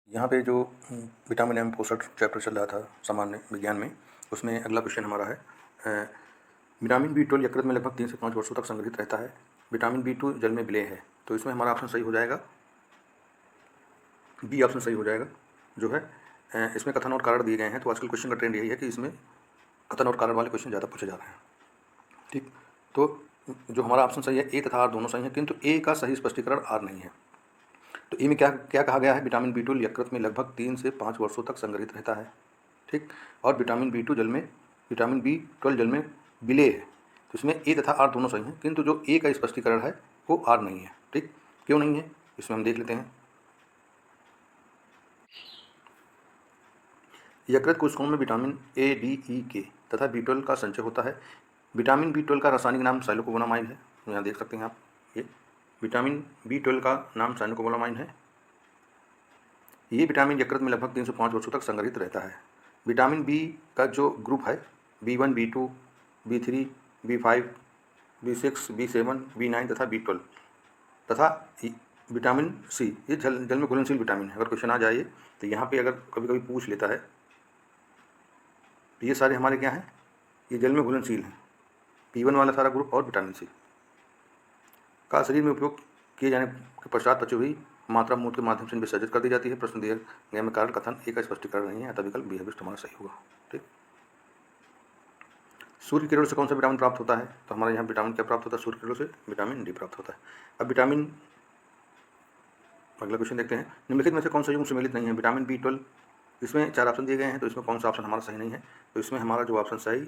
यहाँ पे जो विटामिन एम पोषण चैप्टर चल रहा था सामान्य विज्ञान में, उसमें अगला क्वेश्चन हमारा है विटामिन बी12 यकृत में लगभग 3 से 5 वर्षों तक संग्रहित रहता है। विटामिन बी2 जल में विलेय है। तो इसमें हमारा ऑप्शन सही हो जाएगा, बी ऑप्शन सही हो जाएगा जो है। इसमें कथन और कारण दिए गए हैं। तो आजकल क्वेश्चन का ट्रेंड यही है कि इसमें कथन और कारण वाले क्वेश्चन ज़्यादा पूछे जा रहे हैं। ठीक, तो जो हमारा ऑप्शन सही है, ए तथा आर दोनों सही हैं, किंतु ए का सही स्पष्टीकरण आर नहीं है। तो ए में क्या क्या कहा गया है? विटामिन बी12 यकृत में लगभग 3 से 5 वर्षों तक संग्रहित रहता है। ठीक, और विटामिन बी12 जल में विलेय है। तो इसमें ए तथा आर दोनों सही हैं, किंतु जो ए का स्पष्टीकरण है वो आर नहीं है। ठीक, क्यों नहीं है इसमें हम देख लेते हैं। यकृत कोशिकाओं में विटामिन ए, डी, ई, के तथा बी12 का संचय होता है। विटामिन बी12 का रासायनिक नाम साइलोकोबालामाइन है। यहाँ देख सकते हैं आप, ये विटामिन बी12 का नाम साइलोकोबालामाइन है। ये विटामिन यकृत में लगभग 3 से 5 वर्षों तक संग्रहित रहता है। विटामिन बी का जो ग्रुप है B1, B2, B3, B5, B6, B7, B9 तथा B12 तथा विटामिन सी, ये जल में घुलनशील विटामिन है। अगर क्वेश्चन आ जाए तो यहाँ पे अगर कभी कभी पूछ लेता है तो ये सारे हमारे क्या हैं, ये जल में घुलनशील हैं। P1 वाला सारा ग्रुप और विटामिन सी का शरीर में उपयोग किए जाने के पश्चात बची हुई मात्रा मूत्र के माध्यम से विसर्जित कर दी जाती है। प्रश्न दिए गए में कारण कथन ए का स्पष्टीकरण नहीं है, अतः विकल्प बी हमारा सही होगा। ठीक, सूर्य किरण से कौन सा विटामिन प्राप्त होता है? तो हमारे यहाँ विटामिन क्या प्राप्त होता है? सूर्य किरण से विटामिन डी प्राप्त होता है। अब विटामिन, अगला क्वेश्चन देखते हैं। निम्नलिखित में से कौन सा युग्म सम्मिलित नहीं है? विटामिन बी12, इसमें 4 ऑप्शन दिए गए हैं, तो इसमें कौन सा ऑप्शन हमारा सही नहीं है? तो इसमें हमारा जो ऑप्शन सही,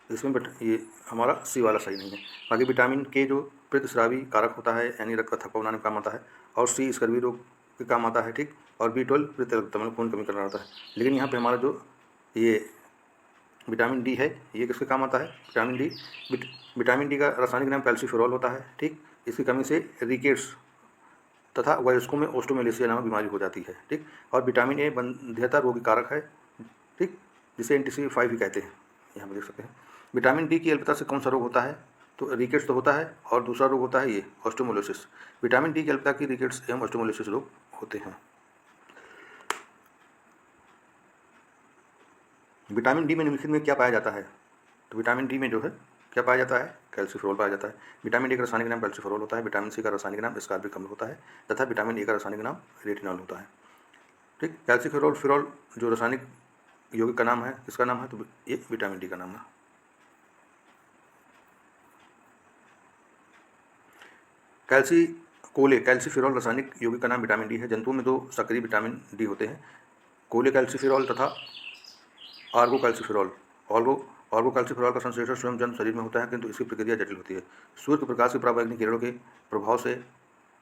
इसमें ये हमारा सी वाला सही नहीं है। बाकी विटामिन के जो प्रेतस्रावी कारक होता है, यानी रक्त का थक्का बनाने में काम आता है, और सी स्कर्वी रोग के काम आता है। ठीक, और बी12 प्रेत रक्त में खून कमी करना होता है। लेकिन यहाँ पे हमारा जो ये विटामिन डी है, ये किसके काम आता है? विटामिन डी का रासायनिक नाम कैल्सीफेरॉल होता है। ठीक, इसकी कमी से रिकेट्स तथा वयस्कों में ओस्टोमेलेसिया नामक बीमारी हो जाती है। ठीक, और विटामिन ए बंध्यता रोगी कारक है। ठीक, जिसे NTC5 भी कहते हैं, यहाँ पर देख सकते हैं। विटामिन डी की अल्पता से कौन सा रोग होता है? तो रिकेट्स तो होता है, और दूसरा रोग होता है ये ऑस्टोमोलोसिस। विटामिन डी की अल्पता की रिकेट्स एवं ऑस्टोमोलोसिस रोग होते हैं। विटामिन डी में निम्नलिखित में क्या पाया जाता है? तो विटामिन डी में जो है क्या पाया जाता है? कैल्सीफेरॉल पाया जाता है। विटामिन डी का रासायनिक नाम कैल्सीफेरॉल होता है। विटामिन सी का रासायनिक नाम एस्कॉर्बिक अम्ल होता है तथा विटामिन ए का रासायनिक नाम रेटिनॉल होता है। ठीक, कैल्सीफेरॉल फिरॉल जो रासायनिक यौगिक का नाम है, किसका नाम है? तो ये विटामिन डी का नाम है। कैल्सीफेरॉल रासायनिक यौगिक का नाम विटामिन डी है। जंतुओं में 2 सक्रिय विटामिन डी होते हैं, कोलेकैल्सीफेरॉल तथा आर्गोकैल्सीफेरॉल। आर्गोकैल्सीफेरॉल का संश्लेषण स्वयं जंतु शरीर में होता है, किंतु इसकी प्रक्रिया जटिल होती है। सूर्य के प्रकाश के पराबैंगनी किरणों के प्रभाव से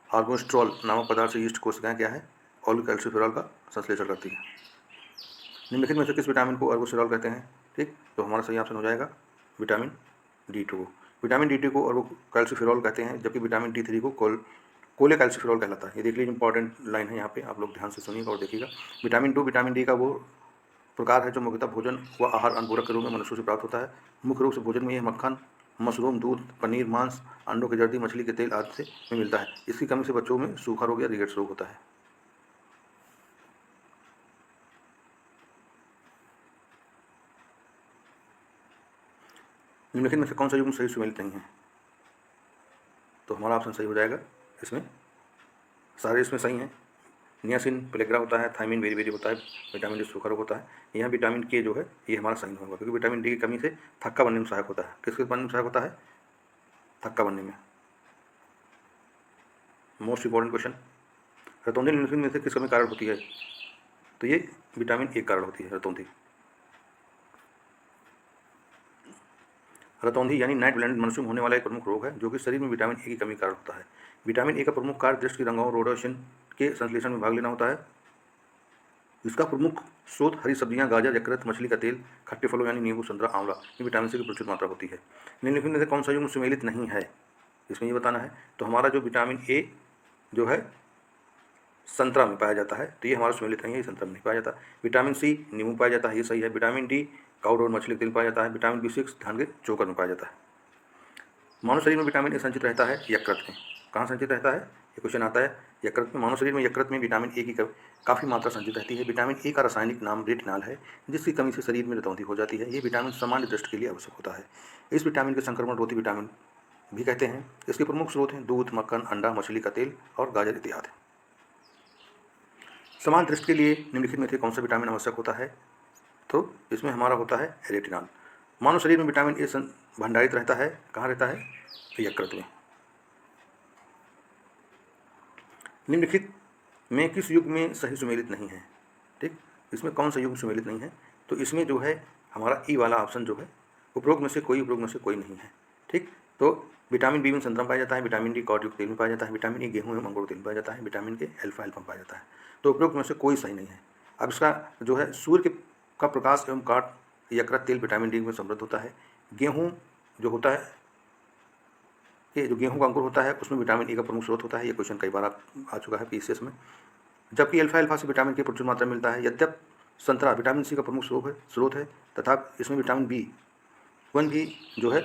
आर्गोस्ट्रॉल नामक पदार्थ से यीस्ट कोशिकाएं क्या है? आर्गोकैल्सीफेरॉल का संश्लेषण करती है। निम्नलिखित में से किस विटामिन को आर्गोसेरॉल कहते हैं? ठीक, तो हमारा सही ऑप्शन हो जाएगा विटामिन D2। विटामिन D2 को आर्गोकैल्सीफेरॉल कहते हैं, जबकि विटामिन D3 को कोलेकैल्सीफेरॉल कहलाता है। ये देख लीजिए, इंपॉर्टेंट लाइन है यहाँ पे, आप लोग ध्यान से सुनिएगा और देखिएगा। विटामिन विटामिन डी का वो प्रकार है जो मुख्यतः भोजन व आहार अनुपूरक के रूप में मनुष्यों से प्राप्त होता है। मुख्य रूप से भोजन में यह मक्खन, मशरूम, दूध, पनीर, मांस, अंडों की जर्दी, मछली के तेल आदि से में मिलता है। इसकी कमी से बच्चों में सूखा रोग या रिकेट्स रोग होता है। निम्नलिखित में से कौन सा युग्म सही सुमेलित नहीं है? तो हमारा ऑप्शन सही हो जाएगा, इसमें सारे इसमें सही हैं। नियासिन प्लेग्रा होता है, थायमिन वेरी होता है, विटामिन डी सूखा रोग होता है। यहाँ विटामिन के जो है ये हमारा सही होगा, क्योंकि विटामिन डी की कमी से थक्का बनने में सहायक होता है। किसके बनने में सहायक होता है? थक्का बनने में। मोस्ट इंपॉर्टेंट क्वेश्चन, रतौंधी निम्नलिखित में से किस कमी कारण होती है? तो ये विटामिन ए कारण होती है रतौंधी। रतौंधी यानी नाइट ब्लाइंड मनुष्य में होने वाला एक प्रमुख रोग है, जो कि शरीर में विटामिन ए की कमी कारण होता है। विटामिन ए का प्रमुख कार्य दृष्टि की रंगों रोडोसिन के संश्लेषण में भाग लेना होता है। इसका प्रमुख स्रोत हरी सब्जियां, गाजर, यकृत, मछली का तेल, खट्टे फलों यानी नींबू, संतरा, आंवला, ये विटामिन सी की प्रचुर मात्रा होती है। निम्नलिखित में से कौन सा युग्म सुमेलित नहीं है? इसमें ये बताना है। तो हमारा जो विटामिन ए जो है संतरा में पाया जाता है, तो ये हमारा सुमेलित नहीं है, ये संतरा में नहीं पाया जाता। विटामिन सी नींबू पाया जाता है, ये सही है। विटामिन डी काउड और मछली के तेल पाया जाता है। विटामिन B6 धान के चोकर में पाया जाता है। मानव शरीर में विटामिन ए संचित रहता है यकृत में। कहाँ संचित रहता है? ये क्वेश्चन आता है। यकृत में, मानव शरीर में यकृत में विटामिन ए की काफ़ी मात्रा संचित रहती है। विटामिन ए का रासायनिक नाम रेटिनॉल है, जिसकी कमी से शरीर में रतौंधी हो जाती है। ये विटामिन सामान्य दृष्टि के लिए आवश्यक होता है। इस विटामिन के संक्रमण रोधी विटामिन भी कहते हैं। इसके प्रमुख स्रोत हैं दूध, मक्खन, अंडा, मछली का तेल और गाजर इत्यादि। समान दृष्टि के लिए निम्नलिखित में से कौन सा विटामिन आवश्यक होता है? तो इसमें हमारा होता है रेटिनॉल। मानव शरीर में विटामिन ए भंडारित रहता है, कहाँ रहता है? यकृत में। निम्नलिखित में किस युग में सही सुमेलित नहीं है? ठीक, इसमें कौन सा युग सुमेलित नहीं है? तो इसमें जो है हमारा ई वाला ऑप्शन जो है, उपरोक्त में से कोई नहीं है। ठीक, तो विटामिन बी में संतरा में पाया जाता है, विटामिन डी कॉड युक्त तेल में पाया जाता है, विटामिन ई गेहूं एवं अंगूर तेल में पाया जाता है, विटामिन के अल्फा में पाया जाता है। तो उपरोक्त में से कोई सही नहीं है। अब इसका जो है सूर्य का प्रकाश एवं काट यकृत तेल विटामिन डी में समृद्ध होता है। गेहूँ जो होता है, ये जो गेहूं का अंकुर होता है उसमें विटामिन ए का प्रमुख स्रोत होता है। ये क्वेश्चन कई बार आ चुका है पीसीएस में। जबकि अल्फा से विटामिन के प्रचुर मात्रा में मिलता है। यद्यप संतरा विटामिन सी का प्रमुख स्रोत है तथा इसमें विटामिन बी वन भी जो है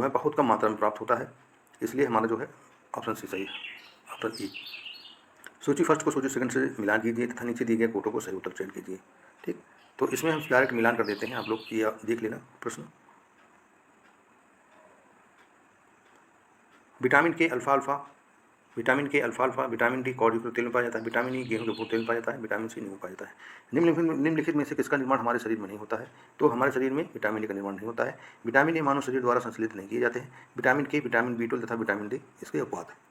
बहुत कम मात्रा में प्राप्त होता है। इसलिए हमारा जो है ऑप्शन सी सही है, ऑप्शन ई। सूची फर्स्ट को सूची सेकंड से मिलान कीजिए तथा नीचे दिए गए कोटों को सही उत्तर चयन कीजिए। ठीक, तो इसमें हम डायरेक्ट मिलान कर देते हैं। आप लोग ये देख लेना प्रश्न। विटामिन के अल्फा विटामिन डी कॉड युक्त तेल में पाया जाता है, विटामिन ई गेहूं के भूरे तेल में पाया जाता है, विटामिन सी नींबू में पाया जाता है। निम्नलिखित में से किसका निर्माण हमारे शरीर में नहीं होता है? तो हमारे शरीर में विटामिन ए का निर्माण नहीं होता है। विटामिन ए मानव शरीर द्वारा संश्लेषित नहीं किए जाते हैं। विटामिन के, विटामिन बी12 तथा विटामिन डी इसके अपवाद है।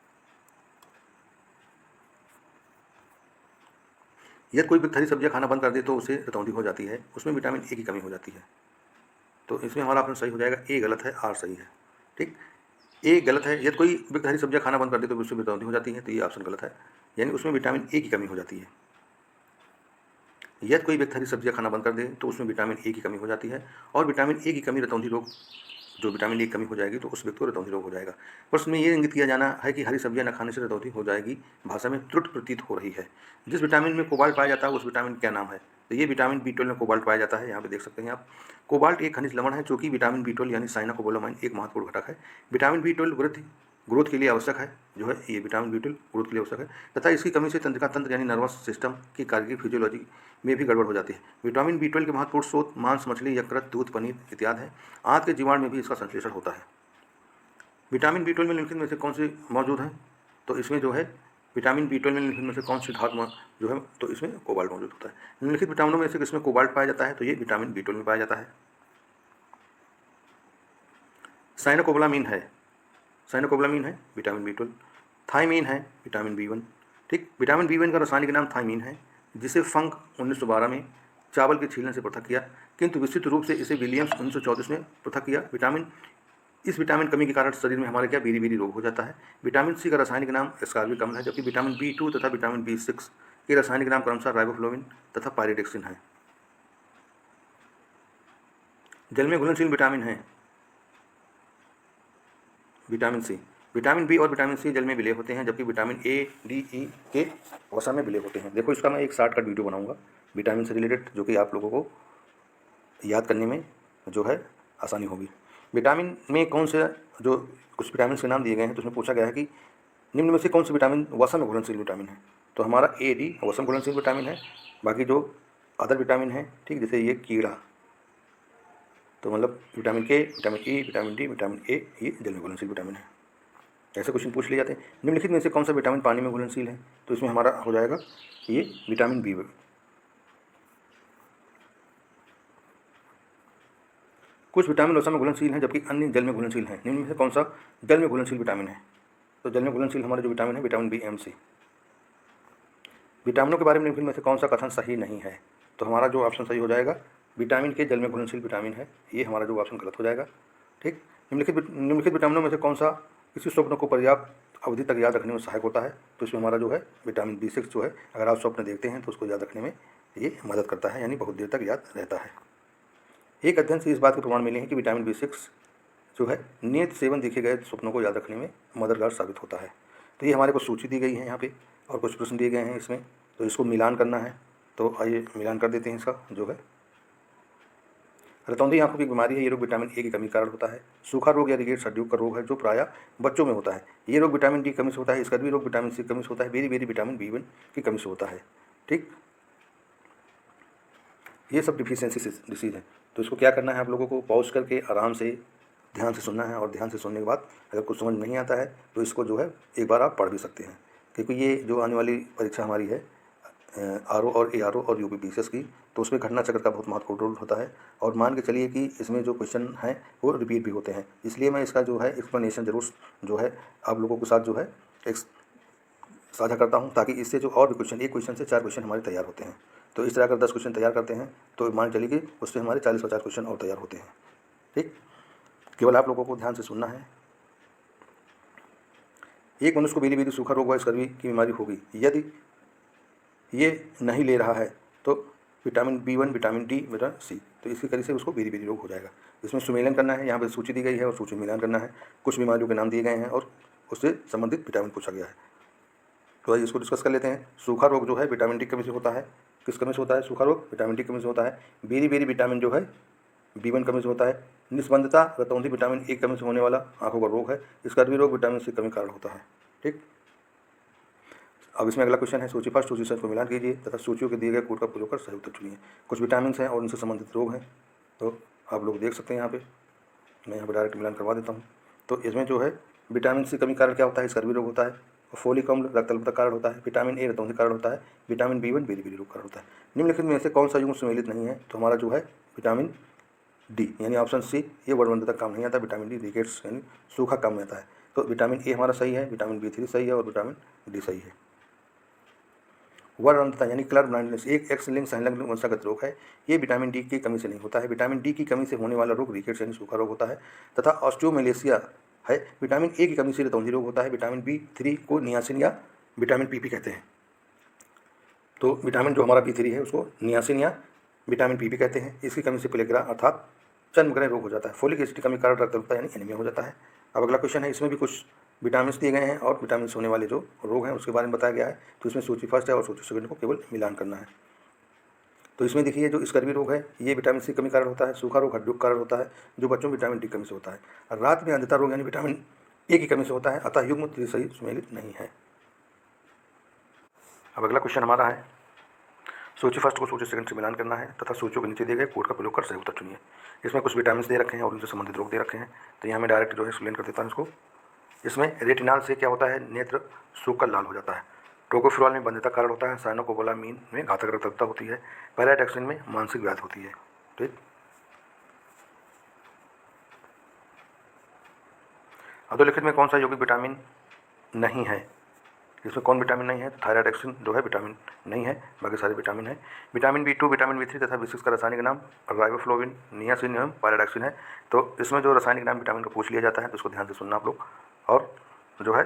यदि कोई व्यक्ति हरी सब्जियां खाना बंद कर दे तो उसे रतौंधी हो जाती है, उसमें विटामिन ए की कमी हो जाती है। तो इसमें हमारा ऑप्शन सही हो जाएगा, ए गलत है, आर सही है। ठीक, ए गलत है। यदि कोई व्यक्ति हरी सब्जियां खाना बंद कर दे तो उससे रतौंधी हो जाती है, तो ये ऑप्शन गलत है, यानी उसमें विटामिन ए की कमी हो जाती है। यदि कोई व्यक्ति हरी सब्जियां खाना बंद कर दे तो उसमें विटामिन ए की कमी हो जाती है, और विटामिन ए की कमी रतौंधी रोग, जो विटामिन ए की कमी हो जाएगी तो उस व्यक्ति को रतौंधी रोग हो जाएगा। प्रश्न में ये इंगित किया जाना है कि हरी सब्जियां न खाने से रतौंधी हो जाएगी भाषा में त्रुटि प्रतीत हो रही है। जिस विटामिन में कोबाल्ट पाया जाता है उस विटामिन क्या नाम है? तो ये विटामिन बी12 में कोबाल्ट पाया जाता है। यहाँ पे देख सकते हैं आप, कोबाल्ट एक खनिज लवण है जो कि विटामिन बी12 यानी साइनाकोबालामाइन एक महत्वपूर्ण घटक है। विटामिन बी12 ग्रोथ के लिए आवश्यक है, जो है ये विटामिन बी12 ग्रोथ के लिए आवश्यक है, तथा इसकी कमी से तंत्रिका तंत्र यानी नर्वस सिस्टम की कार्य फिजियोलॉजी में भी गड़बड़ हो जाती है। विटामिन बी12 के महत्वपूर्ण स्रोत मांस, मछली, यकृत, दूध, पनीर इत्यादि है। आंत के जीवाणु में भी इसका संश्लेषण होता है। विटामिन बी12 में निम्नलिखित में से कौन से मौजूद हैं? तो इसमें जो है विटामिन बी12 में निम्नलिखित में से कौन सी धातु जो है, तो इसमें कोबाल्ट मौजूद होता है। निम्नलिखित विटामिनों में से किसमें कोबाल्ट पाया जाता है? तो ये विटामिन बी12 में पाया जाता है। साइनाकोबालामाइन है विटामिन बी12। थायमीन है विटामिन बी1। ठीक, विटामिन बी1 का रासायनिक नाम थायमीन है, जिसे फंक 1912 में चावल के छीलने से पृथक किया, किंतु विस्तृत रूप से इसे विलियम्स 1934 में पृथक किया। इस विटामिन कमी के कारण शरीर में हमारे क्या बीरी रोग हो जाता है। विटामिन सी का रासायनिक नाम एस्कॉर्बिक अम्ल है, जबकि विटामिन बी2 तथा विटामिन बी6 के रासायनिक नाम क्रमशः राइबोफ्लाविन तथा पायरिडोक्सिन है। जल में घुलनशील विटामिन है विटामिन सी। विटामिन बी और विटामिन सी जल में विलय होते हैं, जबकि विटामिन ए, डी, ई के वसा में विलय होते हैं। देखो, इसका मैं एक शॉर्टकट वीडियो बनाऊंगा विटामिन से रिलेटेड, जो कि आप लोगों को याद करने में जो है आसानी होगी। विटामिन में कौन से, जो कुछ विटामिन के नाम दिए गए हैं, तो उसमें पूछा गया है कि निम्न में से कौन से विटामिन वसा में घुलनशील विटामिन है? तो हमारा ए, डी वसा में घुलनशील विटामिन है। बाकी जो अदर विटामिन है, ठीक, जैसे ये कीड़ा, तो मतलब विटामिन के, vitamin E, vitamin D, vitamin A, ये जल में घुलनशील विटामिन है। ऐसे क्वेश्चन पूछ लिए जाते हैं। निम्नलिखित में से कौन सा विटामिन पानी में घुलनशील है? तो इसमें हमारा हो जाएगा ये विटामिन बी। कुछ विटामिन वसा में घुलनशील हैं जबकि अन्य जल में घुलनशील हैं। निम्न में से कौन सा जल में घुलनशील विटामिन है? तो जल में घुलनशील हमारा जो विटामिन है विटामिन बी एम सी। विटामिनों के बारे में निम्नलिखित में से कौन सा कथन सही नहीं है? तो हमारा जो ऑप्शन सही हो जाएगा विटामिन के जल में घुलनशील विटामिन है, ये हमारा जो ऑप्शन गलत हो जाएगा। ठीक, निम्नलिखित विटामिनों में से कौन सा किसी स्वप्न को पर्याप्त अवधि तक याद रखने में सहायक होता है? तो इसमें हमारा जो है विटामिन बी6 जो है, अगर आप स्वप्न देखते हैं तो उसको याद रखने में ये मदद करता है, यानी बहुत देर तक याद रहता है। एक अध्ययन से इस बात के प्रमाण मिले हैं कि विटामिन बी6 जो है नियत सेवन देखे गए स्वप्नों को याद रखने में मददगार साबित होता है। तो ये हमारे को सूची दी गई है यहाँ पे, और कुछ प्रश्न दिए गए हैं इसमें, तो इसको मिलान करना है। तो आइए मिलान कर देते हैं इसका जो है। रतौंधी आंखों की बीमारी है, ये रोग विटामिन ए की कमी के कारण होता है। सूखा रोग या रिकेट्स हड्डियों का रोग है जो प्रायः बच्चों में होता है, ये रोग विटामिन डी की कमी से होता है। स्कर्वी रोग विटामिन सी की कमी से होता है। बेरी विटामिन B1 की कमी से होता है। ठीक, ये सब डिफिशियंसी डिसीज़ है। तो इसको क्या करना है, आप लोगों को पॉज करके आराम से ध्यान से सुनना है, और ध्यान से सुनने के बाद अगर कुछ समझ नहीं आता है तो इसको जो है एक बार आप पढ़ भी सकते हैं, क्योंकि ये जो आने वाली परीक्षा हमारी है RO और ARO और UPPCS की, तो उसमें घटना चक्र का बहुत महत्वपूर्ण रोल होता है। और मान के चलिए कि इसमें जो क्वेश्चन हैं वो रिपीट भी होते हैं, इसलिए मैं इसका जो है एक्सप्लेनेशन ज़रूर जो है आप लोगों के साथ जो है एक साझा करता हूँ, ताकि इससे जो और भी क्वेश्चन, एक क्वेश्चन से 4 क्वेश्चन हमारे तैयार होते हैं। तो इस तरह अगर 10 क्वेश्चन तैयार करते हैं तो मान चलिए कि उससे हमारे 40-50 क्वेश्चन और तैयार होते हैं। ठीक, केवल आप लोगों को ध्यान से सुनना है। एक मनुष्य को बेरी सूखा रोग व स्कर्वी की बीमारी होगी यदि ये नहीं ले रहा है तो vitamin B1, vitamin D, vitamin C, तो इसकी वजह से उसको बेरी रोग हो जाएगा। इसमें सुमेलन करना है, यहाँ पर सूची दी गई है और सूची में मिलान करना है। कुछ बीमारियों के नाम दिए गए हैं और उससे संबंधित विटामिन पूछा गया है। तो आइए इसको डिस्कस कर लेते हैं। सूखा रोग जो है विटामिन डी की कमी से होता है। किस कमी से होता है? सूखा रोग विटामिन डी की कमी से होता है। बेरी विटामिन जो है B1 कमी से होता है। निस्बंधता रतौंधी विटामिन ए कमी से होने वाला आंखों का रोग है। स्कर्वी रोग विटामिन सी कमी कारण होता है। ठीक, अब इसमें अगला क्वेश्चन है, सूची फर्स्ट सूची से को मिलान कीजिए तथा सूचियों के दिए गए कोड का प्रयोग कर सही उत्तर चुनिए। कुछ विटामिन हैं और उनसे संबंधित रोग हैं, तो आप लोग देख सकते हैं यहाँ पे। मैं यहाँ पर डायरेक्ट मिलान करवा देता हूँ। तो इसमें जो है विटामिन सी कमी कारण क्या होता है? स्कर्वी रोग होता है। फोलिक अम्ल रक्त अल्पता कारण होता है। विटामिन ए रतौंधी कारण होता है। विटामिन B1 बेरी रोग कारण होता है। निम्नलिखित में से कौन सा युग्म सम्मिलित नहीं है? तो हमारा जो है विटामिन डी, यानी ऑप्शन सी, ये वर्णबंधता काम नहीं आता। विटामिन डी रिकेट्स यानी सूखा काम में आता है। तो विटामिन ए हमारा सही है, विटामिन B3 सही है और विटामिन डी सही है। वर्णबंधता यानी कलर ब्लाइंडनेस एक एक्स लिंक संलग्न वंशागत रोग है। ये विटामिन डी की कमी से नहीं होता है। विटामिन डी की कमी से होने वाला रोग रिकेट्स यानी सूखा रोग होता है। तथा ऑस्टियोमेलेसिया है, विटामिन ए की कमी से रतौंधी रोग होता है। विटामिन B3 को नियासिन या विटामिन PP कहते हैं। तो विटामिन जो हमारा B3 है उसको नियासिन या विटामिन PP कहते हैं। इसकी कमी से प्लेग्रा अर्थात चर्मग्रह रोग हो जाता है। फोलिक एसिड की कमी कारण रक्त अल्पता यानी एनीमिया हो जाता है। अब अगला क्वेश्चन है, इसमें भी कुछ विटामिन दिए गए हैं और विटामिन होने वाले जो रोग हैं उसके बारे में बताया गया है। तो इसमें सूची फर्स्ट है और सूची सेकंड को केवल मिलान करना है। तो इसमें देखिए जो स्कर्वी रोग है ये विटामिन सी कमी कारण होता है। सूखा रोग हड्डियों कारण होता है जो बच्चों में विटामिन डी कमी से होता है। रात में अंधता रोग यानी विटामिन ए की कमी से होता है। अतः युग्म सही सुमेलित नहीं है। अब अगला क्वेश्चन हमारा है, सूची फर्स्ट को सूची सेकंड से मिलान करना है तथा सूचियों के नीचे दिए गए कोड का प्रयोग कर सही उत्तर चुनिए। इसमें कुछ विटामिन दे रखे हैं और उनसे संबंधित रोग दे रखे हैं। तो यहाँ मैं डायरेक्ट जो है एक्सप्लेन कर देता हूँ इसको। इसमें रेटिनाल से क्या होता है? नेत्र सूखकर लाल हो जाता है। टोकोफिरॉल में बंधता कारण होता है। साइनोकोबालामीन में घातक रक्त अल्पता होती है। पैराडाक्सिन में मानसिक व्याधि होती है। ठीक, अधोलिखित में कौन सा यौगिक विटामिन नहीं है? इसमें कौन विटामिन नहीं है? थायराइडक्सिन जो है विटामिन नहीं है, बाकी सारे विटामिन है। विटामिन B2, विटामिन B3 तथा B6 का रासायनिक नाम राइबोफ्लोविन, नियासिन, पैराडाक्सिन है। तो इसमें जो रासायनिक नाम विटामिन का पूछ लिया जाता है तो उसको ध्यान से सुनना आप लोग, और जो है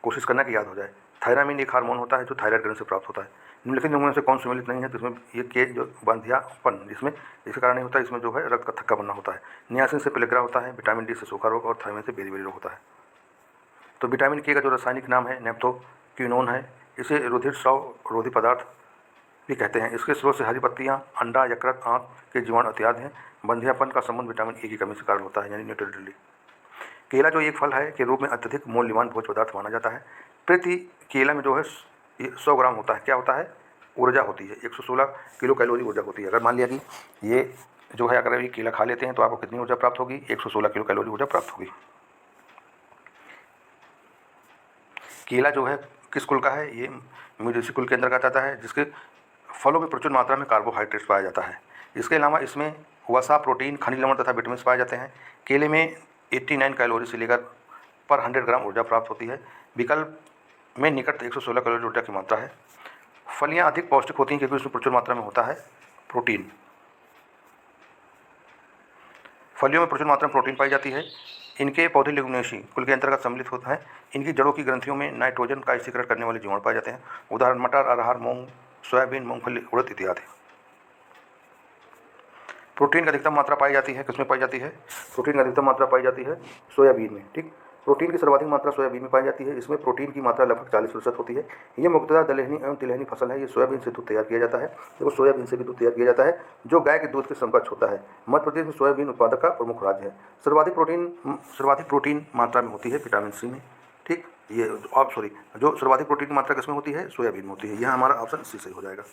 कोशिश करना कि याद हो जाए। थायरामीन एक हार्मोन होता है जो थायराइड ग्रंथि से प्राप्त होता है। निम्नलिखित में से कौन सम्मिलित नहीं है? तो इसमें ये के जो बंध्यापन जिसमें इसके कारण नहीं होता है, इसमें जो है रक्त का थक्का बनना होता है। नियासिन से प्लेग्रा होता है। विटामिन डी से सूखा रोग और थायरामीन से बेरी रोग होता है। तो विटामिन के का जो रासायनिक नाम है नेप्थोक्विनोन है। इसे रुधिर स्राव रोधी पदार्थ भी कहते हैं। इसके स्रोत से हरी पत्तियाँ, अंडा, यकृत, आँख के जीवाणु इत्यादि हैं। बंध्यापन का संबंध विटामिन ए की कमी से कारण होता है, यानी न्यूट्रिली। केला जो एक फल है के रूप में अत्यधिक मूल्यवान भोज्य पदार्थ माना जाता है। प्रति केला में जो है 100 ग्राम होता है, क्या होता है? ऊर्जा होती है। 116 किलो कैलोरी ऊर्जा होती है। अगर मान लिया कि ये जो है अगर ये केला खा लेते हैं तो आपको कितनी ऊर्जा प्राप्त होगी? 116 किलो कैलोरी ऊर्जा प्राप्त होगी। केला जो है किस कुल का है? ये म्यूरेसी कुल के अंतर्गत आता है, जिसके फलों में प्रचुर मात्रा में कार्बोहाइड्रेट्स पाया जाता है। इसके अलावा इसमें वसा, प्रोटीन, खनिज लवण तथा विटामिन पाए जाते हैं। केले में 89 कैलोरी से लेकर पर 100 ग्राम ऊर्जा प्राप्त होती है। विकल्प में निकट 116 कैलोरी ऊर्जा की मात्रा है। फलियां अधिक पौष्टिक होती हैं क्योंकि उसमें प्रचुर मात्रा में होता है प्रोटीन। फलियों में प्रचुर मात्रा में प्रोटीन पाई जाती है। इनके पौधे लिग्नेसी कुल के अंतर्गत सम्मिलित होता है। इनकी जड़ों की ग्रंथियों में नाइट्रोजन का स्थिरीकरण करने वाले जीवाणु पाए जाते हैं। उदाहरण मटर, अरहर, मूंग, सोयाबीन, मूंगफली, उड़द इत्यादि। प्रोटीन की अधिकतम मात्रा पाई जाती है किसमें पाई जाती है? प्रोटीन की अधिकतम मात्रा पाई जाती है सोयाबीन में। ठीक, प्रोटीन की सर्वाधिक मात्रा सोयाबीन में पाई जाती है। इसमें प्रोटीन की मात्रा लगभग 40% होती है। ये मुख्यतः दलहनी एवं तिलहनी फसल है। ये सोयाबीन से दूध तैयार किया जाता है। देखो सोयाबीन से भी दूध तैयार किया जाता है जो गाय के दूध के समकक्ष होता है। मध्य प्रदेश में सोयाबीन उत्पादक का प्रमुख राज्य है। सर्वाधिक प्रोटीन मात्रा में होती है विटामिन सी में। ठीक, ये आप सॉरी जो सर्वाधिक प्रोटीन की मात्रा किसमें होती है? सोयाबीन में होती है। यह हमारा ऑप्शन सी सही हो जाएगा।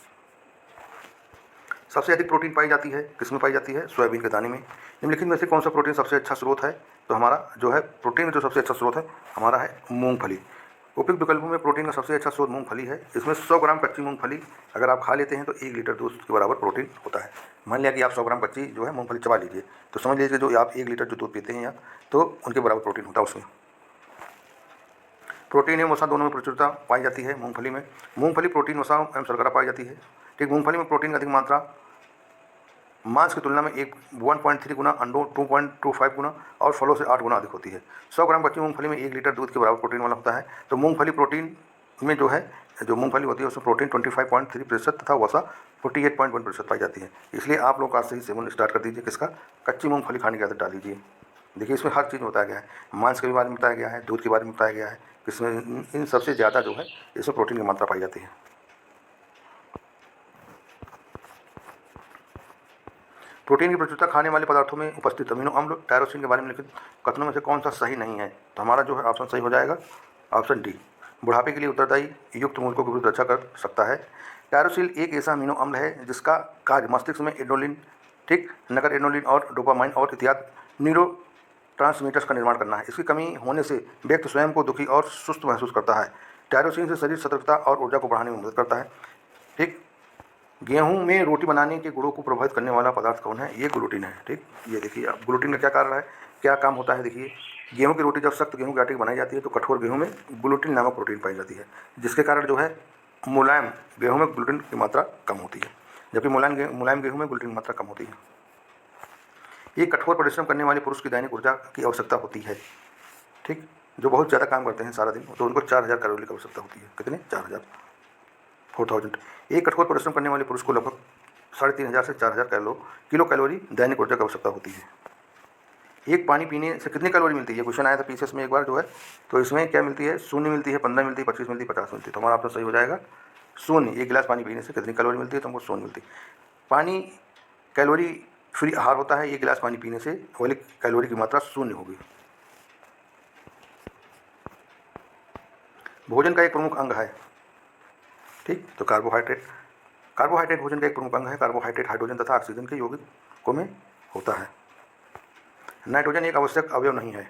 सबसे अधिक प्रोटीन पाई जाती है किसमें पाई जाती है? सोयाबीन के दाने में। निम्नलिखित में से कौन सा प्रोटीन सबसे अच्छा स्रोत है? तो हमारा जो है प्रोटीन जो सबसे अच्छा स्रोत है हमारा है मूंगफली। उपयुक्त विकल्पों में प्रोटीन का सबसे अच्छा स्रोत मूंगफली है। इसमें 100 ग्राम कच्ची मूंगफली अगर आप खा लेते हैं तो 1 लीटर दूध के बराबर प्रोटीन होता है। मान लिया कि आप 100 ग्राम कच्ची जो है मूंगफली चबा लीजिए तो समझ लीजिए जो आप 1 लीटर जो दूध पीते हैं या तो उनके बराबर प्रोटीन होता है उसमें। प्रोटीन एवं वसा दोनों में प्रचुरता पाई जाती है मूंगफली में। मूंगफली प्रोटीन, वसा एवं शर्करा पाई जाती है। ठीक, मूंगफली में प्रोटीन की अधिक मात्रा मांस की तुलना में 1.3 गुना, अंडों 2.25 गुना और फलों से 8 गुना अधिक होती है। 100 ग्राम कच्ची मूंगफली में 1 लीटर दूध के बराबर प्रोटीन वाला होता है। तो मूंगफली प्रोटीन में जो है जो मूंगफली होती है उसमें प्रोटीन 25.3% तथा वसा 48.1% पाई जाती है। इसलिए आप लोग आज से ही सेवन स्टार्ट कर दीजिए। किसका? कच्ची मूंगफली खाने की आदत डाल दीजिए। देखिए इसमें हर चीज़ बताया गया है, मांस के बारे में बताया गया है, दूध के बारे में बताया गया है, इसमें इन सबसे ज़्यादा जो है इसमें प्रोटीन की मात्रा पाई जाती है। प्रोटीन की प्रचुरता खाने वाले पदार्थों में उपस्थित अमीनो अम्ल टायरोसिन के बारे में लिखित कथनों में से कौन सा सही नहीं है? तो हमारा जो है ऑप्शन सही हो जाएगा ऑप्शन डी। बुढ़ापे के लिए उत्तरदायी युक्त मूलकों की विरुद्ध रक्षा कर सकता है। टायरोसिन एक ऐसा अमीनो अम्ल है जिसका कार्य मस्तिष्क में एड्रेनलिन, ठीक, नगर एड्रेनलिन और डोपामाइन और इत्यादि न्यूरो ट्रांसमीटर्स का निर्माण करना है। इसकी कमी होने से व्यक्ति स्वयं को दुखी और सुस्त महसूस करता है। टायरोसिन से शरीर सतर्कता और ऊर्जा को बढ़ाने में मदद करता है। ठीक, गेहूं में रोटी बनाने के गुणों को प्रभावित करने वाला पदार्थ कौन है? ये ग्लूटीन है। ठीक, ये देखिए अब ग्लूटीन का क्या कारण है, क्या काम होता है? देखिए गेहूं की रोटी जब सख्त गेहूं के आटे की बनाई जाती है तो कठोर गेहूं में ग्लूटीन नामक प्रोटीन पाई जाती है, जिसके कारण जो है मुलायम गेहूं में ग्लूटीन की मात्रा कम होती है, जबकि मुलायम गेहूं में ग्लूटीन की मात्रा कम होती है। ये कठोर परिश्रम करने वाले पुरुष की दैनिक ऊर्जा की आवश्यकता होती है। ठीक, जो बहुत ज़्यादा काम करते हैं सारा दिन तो उनको 4000 कैलोरी की आवश्यकता होती है। कितने? 4000 एक कठोर परिश्रम करने वाले पुरुष को लगभग 3500 से 4000 किलो कैलोरी दैनिक ऊर्जा की आवश्यकता होती है। एक पानी पीने से कितनी कैलोरी मिलती है? क्वेश्चन आया था पीसीएस में एक बार जो है, तो इसमें क्या मिलती है? 0 मिलती है, 15 मिलती है, 25 मिलती है, 50 मिलती है। तो हमारा ऑप्शन सही हो जाएगा 0। 1 गिलास पानी पीने से कितनी कैलोरी मिलती है? तो हमको 0 मिलती है। पानी कैलोरी फ्री आहार होता है। 1 गिलास पानी पीने से वाली कैलोरी की मात्रा 0 होगी। भोजन का एक प्रमुख अंग है। ठीक, तो कार्बोहाइड्रेट भोजन का एक प्रमुख अंग है। कार्बोहाइड्रेट हाइड्रोजन तथा ऑक्सीजन के यौगिकों में होता है। नाइट्रोजन एक आवश्यक अवयव नहीं है।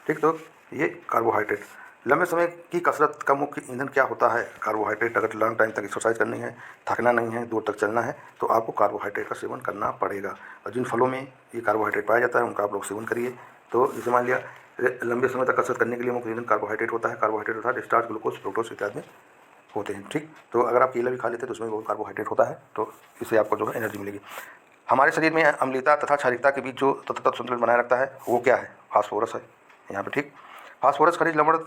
ठीक, तो ये कार्बोहाइड्रेट। लंबे समय की कसरत का मुख्य ईंधन क्या होता है? कार्बोहाइड्रेट। अगर लॉन्ग टाइम तक एक्सरसाइज करनी है, थकना नहीं है, दूर तक चलना है तो आपको कार्बोहाइड्रेट का सेवन करना पड़ेगा। और जिन फलों में ये कार्बोहाइड्रेट पाया जाता है उनका आप लोग सेवन करिए। तो जैसे मान लिया लंबे समय तक कसरत करने के लिए मुख्य ईंधन कार्बोहाइड्रेट होता है। कार्बोहाइड्रेट अर्थात स्टार्च, ग्लूकोज, फ्रूक्टोज इत्यादि में होते हैं। ठीक, तो अगर आप केला भी खा लेते हैं तो उसमें बहुत कार्बोहाइड्रेट होता है, तो इससे आपको जो है एनर्जी मिलेगी। हमारे शरीर में अम्लता तथा क्षारीयता के बीच जो तत्व संतुलन बनाए रखता है वो क्या है? फास्फोरस है यहाँ पे। ठीक, फास्फोरस खनिज लवण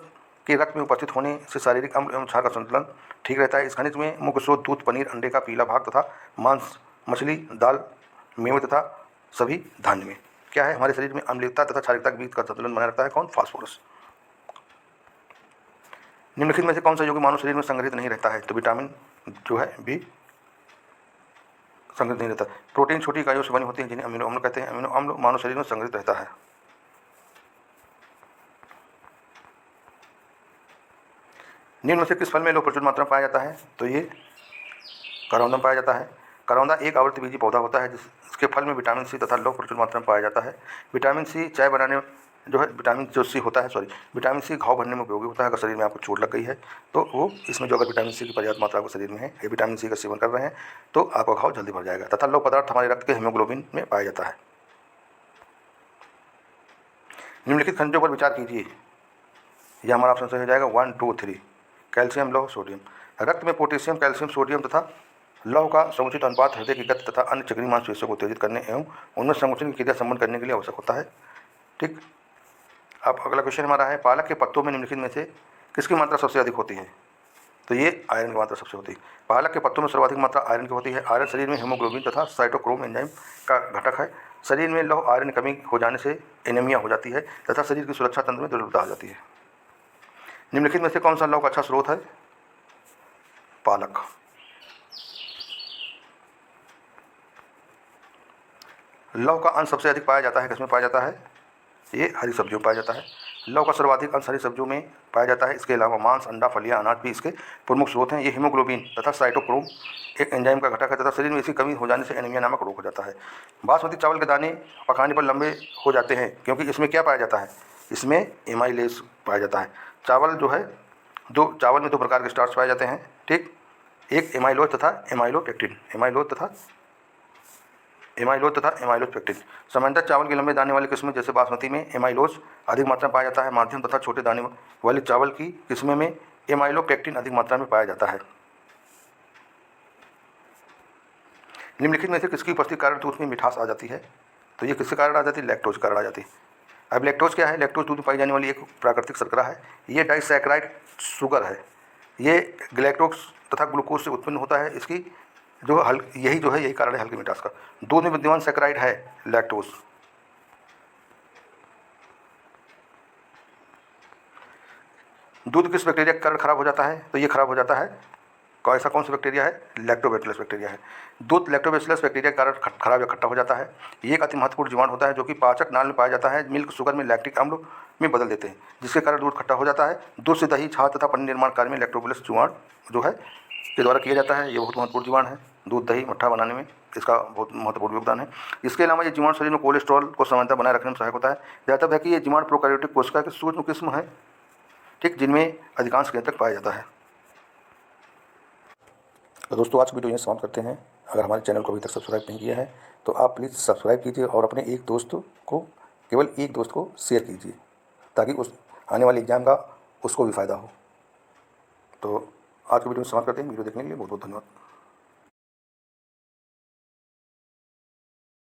के रक्त में उपस्थित होने से शारीरिक अम्ल एवं क्षार का संतुलन ठीक रहता है। इस खनिज में मुख्य स्रोत दूध, पनीर, अंडे का पीला भाग तथा मांस, मछली, दाल, मेवे तथा सभी धान्य में क्या है? हमारे शरीर में अम्लता तथा क्षारीयता के बीच का संतुलन बनाए रखता है कौन? फास्फोरस। निम्नलिखित में से कौन सा यौगिक मानव शरीर में संग्रहित नहीं रहता है? तो विटामिन जो है बी संग्रहित नहीं रहता। प्रोटीन छोटी इकाइयों से बनी होती है जिन्हें अमीनो अम्ल कहते हैं। अमीनो अम्ल मानव शरीर में संग्रहित रहता है। निम्न में से किस फल में लौह प्रचुर मात्रा में पाया जाता है? तो ये करौंदा में पाया जाता है। करौंदा एक आवर्तबीजी पौधा होता है जिसके फल में विटामिन सी तथा लौह प्रचुर मात्रा में पाया जाता है। विटामिन सी चाय बनाने जो है विटामिन सी घाव भरने में उपयोगी होता है। अगर शरीर में आपको चोट लग गई है तो वो इसमें जो अगर विटामिन सी की पर्याप्त मात्रा आपको शरीर में है, ये विटामिन सी का सेवन कर रहे हैं तो आपका घाव जल्दी भर जाएगा। तथा लौह पदार्थ हमारे रक्त के हीमोग्लोबिन में पाया जाता है। निम्नलिखित खनिजों पर विचार कीजिए। यह हमारा ऑप्शन सही हो जाएगा 1, 2, 3। कैल्शियम, लौह, सोडियम। रक्त में पोटेशियम, कैल्शियम, सोडियम तथा लौह का समुचित अनुपात हृदय की गति तथा अन्य चिकनी मांसपेशियों को उत्तेजित करने एवं उनमें संकुचन की क्रिया संपन्न करने के लिए आवश्यक होता है। ठीक, अब अगला क्वेश्चन हमारा है पालक के पत्तों में निम्नलिखित में से किसकी मात्रा सबसे अधिक होती है? तो ये आयरन की मात्रा सबसे होती है। पालक के पत्तों में सर्वाधिक मात्रा आयरन की होती है। आयरन शरीर में हीमोग्लोबिन तथा साइटोक्रोम एंजाइम का घटक है। शरीर में लौह आयरन की कमी हो जाने से एनीमिया हो जाती है तथा शरीर की सुरक्षा तंत्र में दुर्बलता आ जाती है। निम्नलिखित में से कौन सा लौह का अच्छा स्रोत है? पालक। लौह का अंश सबसे अधिक पाया जाता है किसमें पाया जाता है? ये हरी सब्जियों में पाया जाता है। लौह का सर्वाधिक अंश हरी सब्जियों में पाया जाता है। इसके अलावा मांस, अंडा, फलियां, अनाज भी इसके प्रमुख स्रोत हैं। ये हीमोग्लोबिन तथा साइटोक्रोम एक एंजाइम का घटक है तथा शरीर में इसकी कमी हो जाने से एनीमिया नामक रोग हो जाता है। बासमती चावल के दाने पकाने पर लंबे हो जाते हैं क्योंकि इसमें क्या पाया जाता है? इसमें एमाइलेज पाया जाता है। चावल में दो प्रकार के स्टार्च पाए जाते हैं, ठीक, एक एमाइलोज तथा एमाइलोपेक्टिन। एमाइलोज तथा एमाइलोपेक्टिन। सामान्यतः चावल के लंबे दाने वाली किस्में जैसे बासमती में एमाइलोज अधिक मात्रा में पाया जाता है। मध्यम तथा छोटे दाने वाली चावल की किस्में में एमाइलोपेक्टिन अधिक मात्रा में पाया जाता है। निम्नलिखित में से किसकी उपस्थिति कारण दूध में मिठास आ जाती है? तो ये किसके कारण आ जाती है? लैक्टोज के कारण आ जाती है। अब लैक्टोज क्या है? लैक्टोज दूध में पाई जाने वाली एक प्राकृतिक शर्करा है। ये डाइसैकेराइड शुगर है। ये ग्लैक्टोज तथा ग्लूकोज से उत्पन्न होता है। इसकी यही कारण है हल्की मिठास का। दूध में विद्यमान सैकराइड है लैक्टोज। दूध किस बैक्टीरिया के कारण खराब हो जाता है? तो ये खराब हो जाता है, ऐसा कौन सा बैक्टीरिया है? लैक्टोबैसिलस बैक्टीरिया है। दूध लैक्टोबैसिलस बैक्टीरिया के कारण खराब या खट्टा हो जाता है। ये एक अति महत्वपूर्ण जीवाणु होता है जो कि पाचक नाल में पाया जाता है। मिल्क शुगर में लैक्टिक अम्ल में बदल देते हैं जिसके कारण दूध खट्टा हो जाता है। दूध से दही, छाछ तथा पनीर निर्माण कार्य में लैक्टोबैसिलस जीवाणु जो है के द्वारा किया जाता है। ये बहुत महत्वपूर्ण जीवाणु है। दूध, दही, मट्ठा बनाने में इसका बहुत महत्वपूर्ण योगदान है। इसके अलावा ये जीवाणु शरीर में कोलेस्ट्रॉल को समानता बनाए रखने में सहायक होता है। ज्यादातर है कि ये जीवाणु प्रोकैरियोटिक कोशिका के सूक्ष्म किस्म है, ठीक, जिनमें अधिकांश केंद्रक पाया जाता है। तो दोस्तों आज की वीडियो यहीं समाप्त करते हैं। अगर हमारे चैनल को अभी तक सब्सक्राइब नहीं किया है तो आप प्लीज़ सब्सक्राइब कीजिए और अपने केवल एक दोस्त को शेयर कीजिए ताकि उस आने वाले एग्ज़ाम का उसको भी फ़ायदा हो। तो आज की वीडियो में समाप्त करते हैं। वीडियो देखने के लिए बहुत बहुत धन्यवाद।